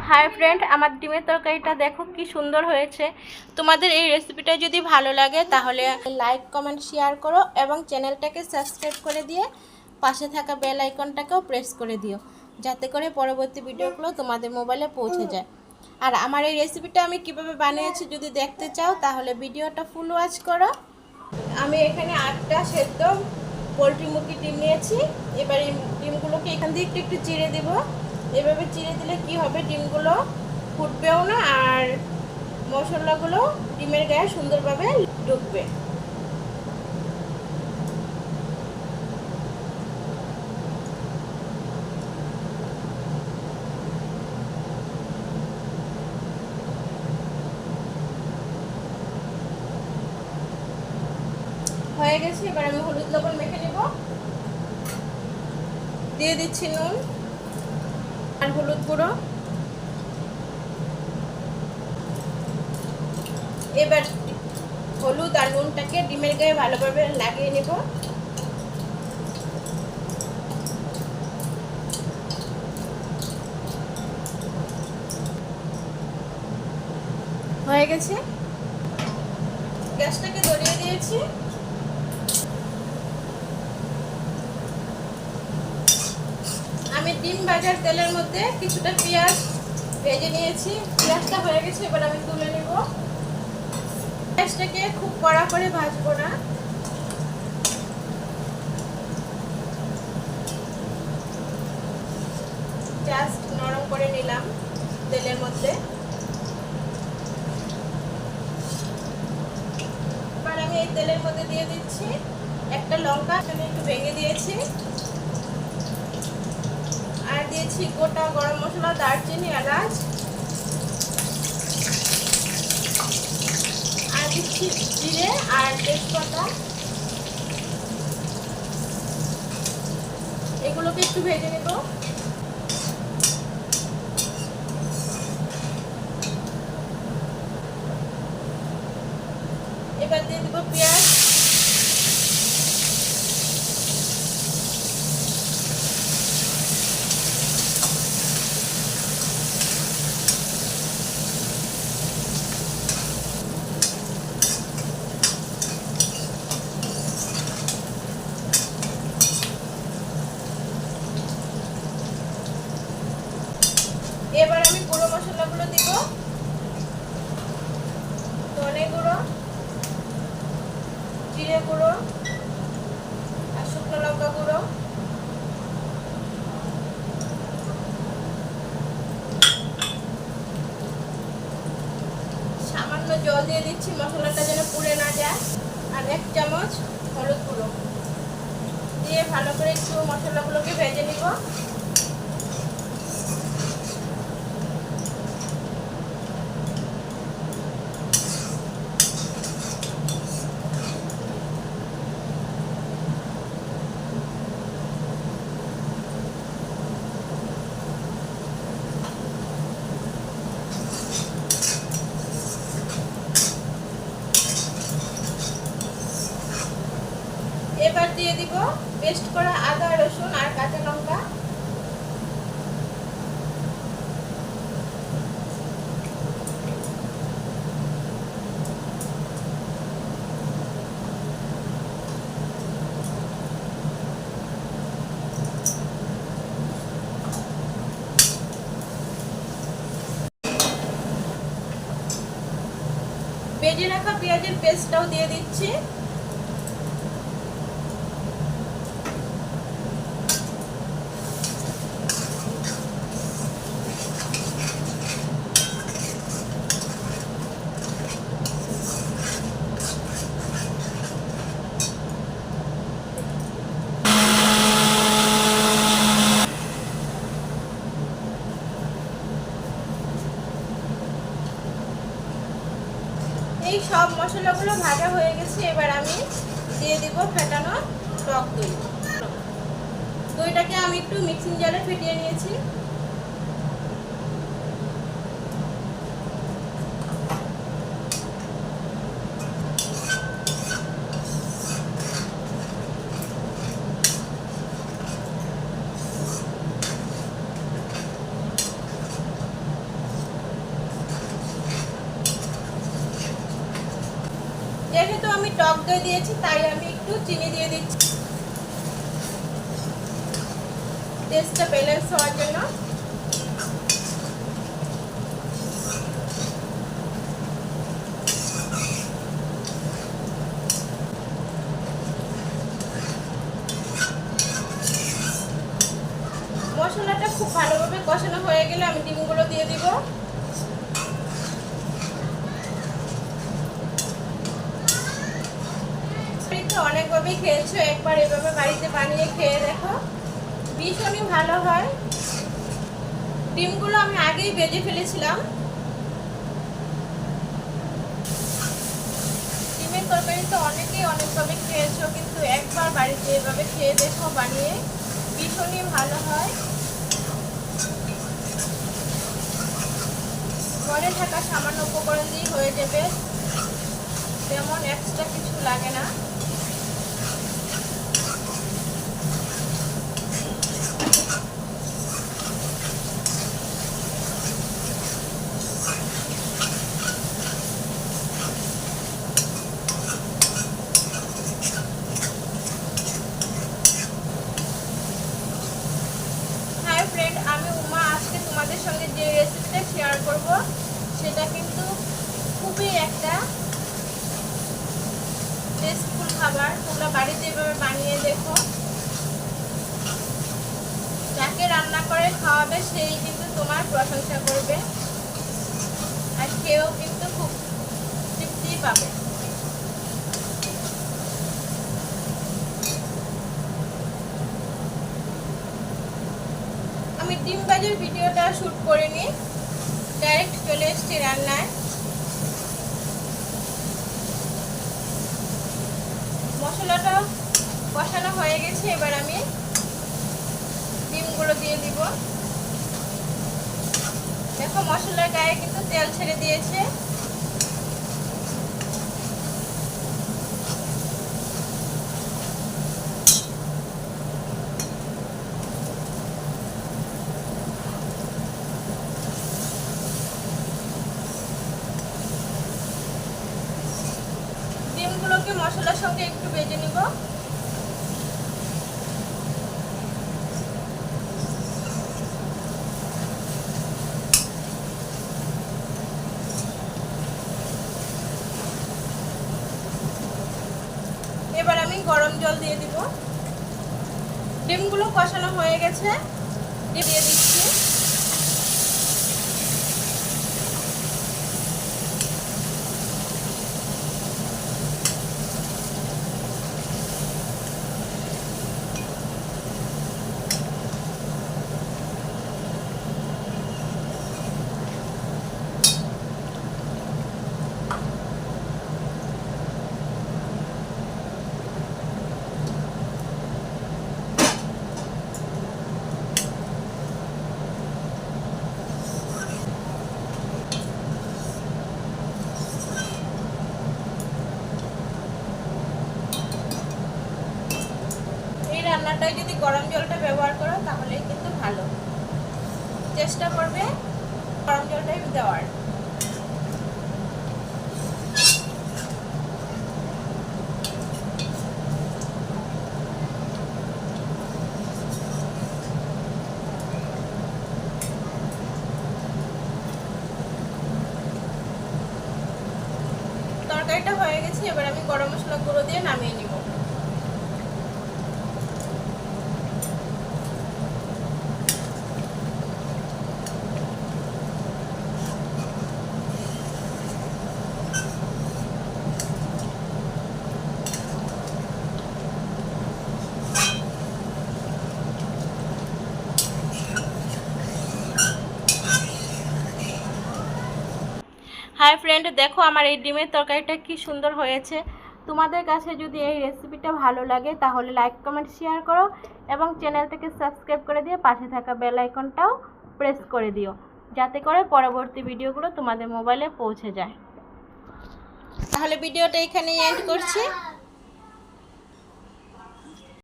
Hi friend, আমার ডিমের তরকারিটা দেখো কি সুন্দর হয়েছে। তোমাদের এই রেসিপিটা যদি ভালো লাগে তাহলে লাইক কমেন্ট শেয়ার করো এবং চ্যানেলটাকে সাবস্ক্রাইব করে দিয়ে পাশে থাকা বেল আইকনটাকেও প্রেস করে দিও, যাতে করে পরবর্তী ভিডিওগুলো তোমাদের মোবাইলে পৌঁছে যায়। আর আমার এই রেসিপিটা আমি কিভাবে বানিয়েছি যদি দেখতে চাও তাহলে ভিডিওটা ফুল ওয়াচ করো। আমি এখানে 8টা সেদ্ধ পোলট্রি মুরগির ডিম নিয়েছি। এবার এই ডিমগুলোকে এখান দিয়ে একটু একটু চিড়ে দেব। এভাবে চিড়ে দিলে কি হবে, ডিমগুলো ফুটবেও না আর মশলাগুলো ডিমের গায়ে সুন্দরভাবে ঢুকবে। হয়ে গেছে, এবার আমি হলুদ লবণ মেখে নেব। দিয়ে দিচ্ছি নুন আর হলুদ গুঁড়ো। এবার হলুদ আর নুনটাকে ডিমের গায়ে ভালোভাবে লাগিয়ে নেব। হয়ে গেছে, গ্যাসটাকে ধরিয়ে দিয়েছি। আমি ডিম ভাজার তেলের মধ্যে কিছুটা পেঁয়াজ ভেজে নিয়েছি। পেঁয়াজটা হয়ে গেছে, এবার আমি তুলে নেব। পেঁয়াজটাকে খুব কড়া করে ভাজবো না, জাস্ট নরম করে নিলাম তেলের মধ্যে। এবার আমি এই তেলের মধ্যে দিয়ে দিচ্ছি একটা লঙ্কা, আমি একটু ভেঙে দিয়েছি, আর দিয়েছি গোটা গরম মশলা, দারচিনি, এলাচ, আর দিচ্ছি জিরে আর তেজপাতা। এগুলোকে একটু ভেজে নেব। এবার দিয়ে দেবো পেঁয়াজ, এবার আমি গুঁড়ো মশলাগুলো দিব। ধনে গুঁড়ো, জিরে গুঁড়ো আর শুকনো লঙ্কা গুঁড়ো, সামান্য জল দিয়ে দিচ্ছি মশলাটা যেন পুড়ে না যায়, আর 1 চামচ হলুদ গুঁড়ো দিয়ে ভালো করে একটু মশলাগুলোকে ভেজে নিব। এবার দিয়ে দিব পেস্ট করা আদা, রসুন আর কাঁচা লঙ্কা। ভেজে রাখা পেঁয়াজের পেস্টটাও দিয়ে দিচ্ছি। এই সব মশলাগুলো ভাজা হয়ে গেছে, এবার আমি দিয়ে দিব ফেটানো টক দই। দইটাকে আমি একটু মিক্সিং জারে ফেটিয়ে নিয়েছি। আমি টক দই দিয়েছি, তাই আমি একটু চিনি দিয়ে দিচ্ছি টেস্টটা ব্যালেন্স হওয়ার জন্য। মশলাটা খুব ভালোভাবে কষানো হয়ে গেলে আমি ডিমগুলো দিয়ে দিব। অনেকভাবেই খেয়েছো, একবার এভাবে বাড়িতে বানিয়ে খেয়ে দেখো, ভীষণই ভালো হয়। ডিমগুলো আমি আগেই ভেজে ফেলেছিলাম। ডিমের তরকারি তো অনেকেই অনেকভাবে খেয়েছো, কিন্তু একবার বাড়িতে এভাবে খেয়ে দেখো বানিয়ে, ভীষণই ভালো হয়। ঘরে থাকা সামান্য উপকরণ দিয়ে হয়ে যাবে, তেমন এক্সট্রা কিছু লাগে না। হাই ফ্রেন্ড, আমি উমা। আজকে তোমাদের সঙ্গে যে রেসিপিটা শেয়ার করব সেটা কিন্তু খুবই একটা টেস্টফুল খাবার। তোমরা বাড়িতে এভাবে বানিয়ে দেখো, যাকে রান্না করে খাওয়াবে সেই কিন্তু তোমার প্রশংসা করবে, আর কেউ কিন্তু খুব তৃপ্তি পাবে। আমি ডিম ভাজির ভিডিওটা শ্যুট করিনি, ডাইরেক্ট চলে এসেছি রান্নায়। মশলাটা কষানো হয়ে গেছে, এবার আমি ডিমগুলো দিয়ে দিব। দেখো মশলার গায়ে কিন্তু তেল ছেড়ে দিয়েছে। ডিমগুলোকে মশলার সঙ্গে একটু ভেজে নিব। এবার আমি গরম জল দিয়ে দিব। ডিমগুলো কষানো হয়ে গেছে, দিয়ে দিচ্ছি। রান্নাটায় যদি গরম জলটা ব্যবহার করো তাহলে কিন্তু ভালো। চেষ্টা করবে গরম জলটাই দেওয়ার। তরকারিটা হয়ে গেছে, এবার আমি গরম মশলা গুঁড়ো দিয়ে নামিয়ে নিব। হাই ফ্রেন্ড, দেখো আমার এই ডিমের তরকারিটা কি সুন্দর হয়েছে। তোমাদের কাছে যদি এই রেসিপিটা ভালো লাগে তাহলে লাইক কমেন্ট শেয়ার করো এবং চ্যানেলটাকে সাবস্ক্রাইব করে দিয়ে পাশে থাকা বেল আইকনটাও প্রেস করে দিও, যাতে করে পরবর্তী ভিডিওগুলো তোমাদের মোবাইলে পৌঁছে যায়। তাহলে ভিডিওটা এখানেই এন্ড করছি।